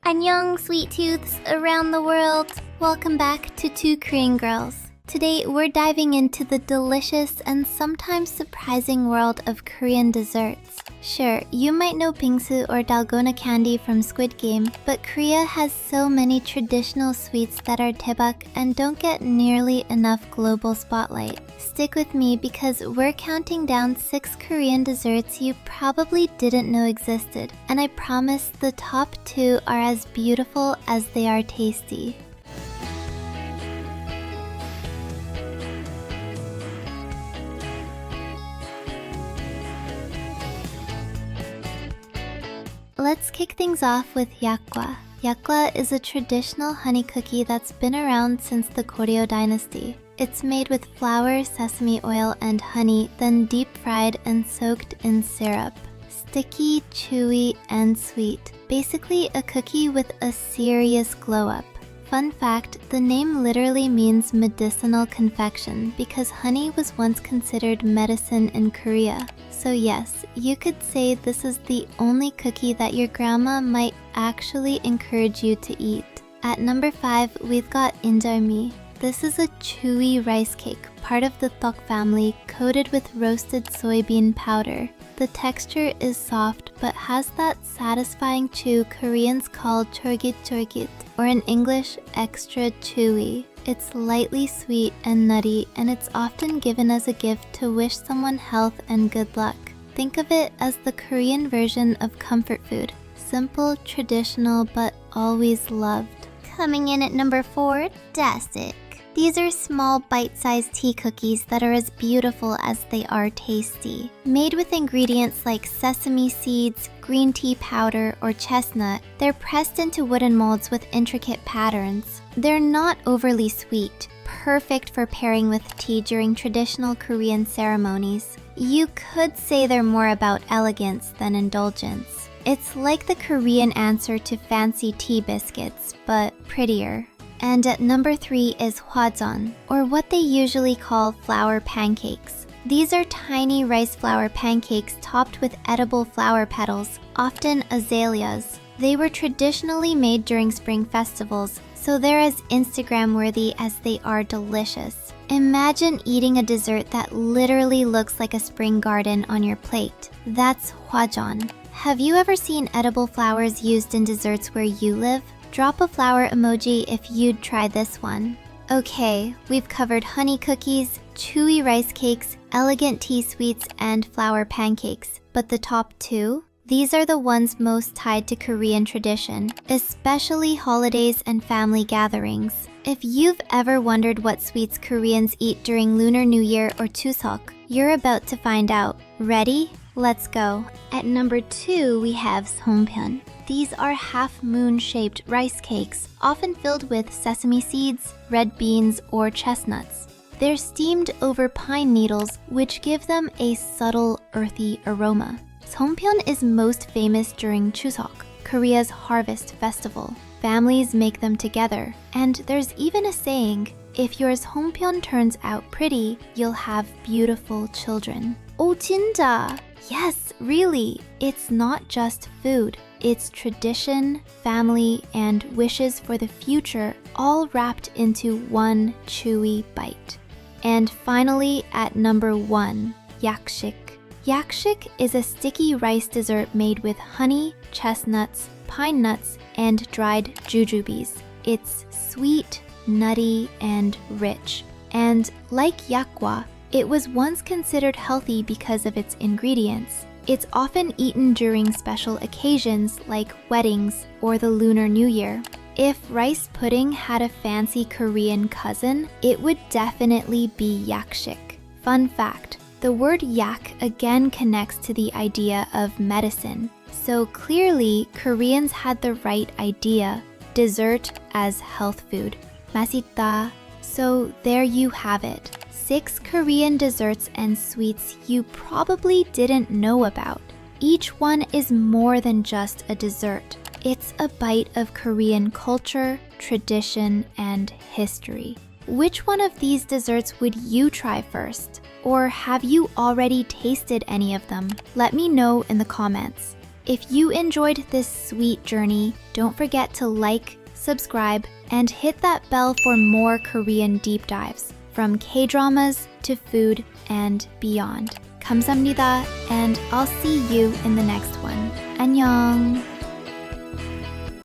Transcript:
Annyeong, sweet tooths around the world. Welcome back to Two Korean Girls. Today, we're diving into the delicious and sometimes surprising world of Korean desserts. Sure, you might know bingsu or dalgona candy from Squid Game, but Korea has so many traditional sweets that are daebak and don't get nearly enough global spotlight. Stick with me because we're counting down 6 Korean desserts you probably didn't know existed, and I promise the top 2 are as beautiful as they are tasty. Let's kick things off with Yakgwa. Yakgwa is a traditional honey cookie that's been around since the Goryeo dynasty. It's made with flour, sesame oil, and honey, then deep fried and soaked in syrup. Sticky, chewy, and sweet. Basically a cookie with a serious glow-up. Fun fact, the name literally means medicinal confection because honey was once considered medicine in Korea. So yes, you could say this is the only cookie that your grandma might actually encourage you to eat. At number 5, we've got Injeolmi. This is a chewy rice cake, part of the tteok family, coated with roasted soybean powder. The texture is soft but has that satisfying chew Koreans call cholgit, or in English, extra chewy. It's lightly sweet and nutty, and it's often given as a gift to wish someone health and good luck. Think of it as the Korean version of comfort food. Simple, traditional, but always loved. Coming in at number 4, Dasik. These are small bite-sized tea cookies that are as beautiful as they are tasty. Made with ingredients like sesame seeds, green tea powder, or chestnut, they're pressed into wooden molds with intricate patterns. They're not overly sweet, perfect for pairing with tea during traditional Korean ceremonies. You could say they're more about elegance than indulgence. It's like the Korean answer to fancy tea biscuits, but prettier. And at number 3 is Hwajeon, or what they usually call flour pancakes. These are tiny rice flour pancakes topped with edible flower petals, often azaleas. They were traditionally made during spring festivals, so they're as Instagram-worthy as they are delicious. Imagine eating a dessert that literally looks like a spring garden on your plate. That's Hwajeon. Have you ever seen edible flowers used in desserts where you live? Drop a flower emoji if you'd try this one. Okay, we've covered honey cookies, chewy rice cakes, elegant tea sweets, and flour pancakes. But the top 2? These are the ones most tied to Korean tradition, especially holidays and family gatherings. If you've ever wondered what sweets Koreans eat during Lunar New Year or Chuseok, you're about to find out. Ready? Let's go. At number 2, we have Songpyeon. These are half-moon-shaped rice cakes, often filled with sesame seeds, red beans, or chestnuts. They're steamed over pine needles, which give them a subtle, earthy aroma. Songpyeon is most famous during Chuseok, Korea's harvest festival. Families make them together, and there's even a saying, if your Songpyeon turns out pretty, you'll have beautiful children. Oh, 진짜! Yes, really, it's not just food. It's tradition, family, and wishes for the future all wrapped into one chewy bite. And finally, at number 1, Yaksik. Yaksik is a sticky rice dessert made with honey, chestnuts, pine nuts, and dried jujubes. It's sweet, nutty, and rich. And like Yakgwa, it was once considered healthy because of its ingredients. It's often eaten during special occasions like weddings or the Lunar New Year. If rice pudding had a fancy Korean cousin, it would definitely be yaksik. Fun fact, the word yak again connects to the idea of medicine. So clearly, Koreans had the right idea, dessert as health food. 맛있다. So there you have it. 6 Korean desserts and sweets you probably didn't know about. Each one is more than just a dessert. It's a bite of Korean culture, tradition, and history. Which one of these desserts would you try first? Or have you already tasted any of them? Let me know in the comments. If you enjoyed this sweet journey, don't forget to like, subscribe, and hit that bell for more Korean deep dives, from K-dramas to food and beyond. 감사합니다, and I'll see you in the next one. 안녕.